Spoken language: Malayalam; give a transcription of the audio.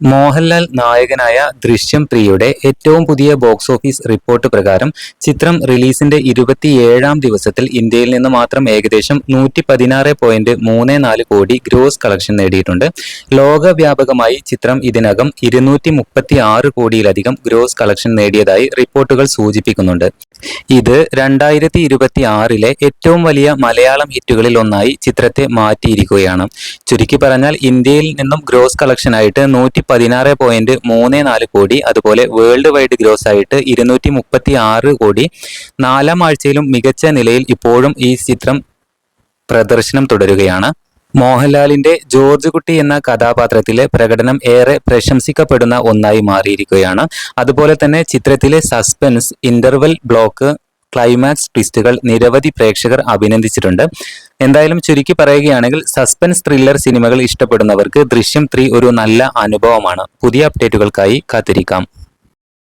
മോഹൻലാൽ നായകനായ ദൃശ്യം 3യുടെ ഏറ്റവും പുതിയ ബോക്സ് ഓഫീസ് റിപ്പോർട്ട് പ്രകാരം ചിത്രം റിലീസിന്റെ 27ാം ദിവസത്തിൽ ഇന്ത്യയിൽ നിന്ന് മാത്രം ഏകദേശം 116.34 കോടി ഗ്രോസ് കളക്ഷൻ നേടിയിട്ടുണ്ട്. ലോകവ്യാപകമായി ചിത്രം ഇതിനകം 236 കോടിയിലധികം ഗ്രോസ് കളക്ഷൻ നേടിയതായി റിപ്പോർട്ടുകൾ സൂചിപ്പിക്കുന്നുണ്ട്. ഇത് 2026ലെ ഏറ്റവും വലിയ മലയാളം ഹിറ്റുകളിൽ ഒന്നായി ചിത്രത്തെ മാറ്റിയിരിക്കുകയാണ്. ചുരുക്കി പറഞ്ഞാൽ ഇന്ത്യയിൽ നിന്നും ഗ്രോസ് കളക്ഷനായിട്ട് 116.34 കോടി, അതുപോലെ വേൾഡ് വൈഡ് ഗ്രോസ് ആയിട്ട് 236 കോടി. 4ാം ആഴ്ചയിലും മികച്ച നിലയിൽ ഇപ്പോഴും ഈ ചിത്രം പ്രദർശനം തുടരുകയാണ്. മോഹൻലാലിന്റെ ജോർജ് കുട്ടി എന്ന കഥാപാത്രത്തിലെ പ്രകടനം ഏറെ പ്രശംസിക്കപ്പെടുന്ന ഒന്നായി മാറിയിരിക്കുകയാണ്. അതുപോലെ തന്നെ ചിത്രത്തിലെ സസ്പെൻസ്, ഇന്റർവെൽ ബ്ലോക്ക്, ക്ലൈമാക്സ് ട്വിസ്റ്റുകൾ നിരവധി പ്രേക്ഷകർ അഭിനന്ദിച്ചിട്ടുണ്ട്. എന്തായാലും ചുരുക്കി പറയുകയാണെങ്കിൽ സസ്പെൻസ് ത്രില്ലർ സിനിമകൾ ഇഷ്ടപ്പെടുന്നവർക്ക് ദൃശ്യം 3 ഒരു നല്ല അനുഭവമാണ്. പുതിയ അപ്ഡേറ്റുകൾക്കായി കാത്തിരിക്കാം.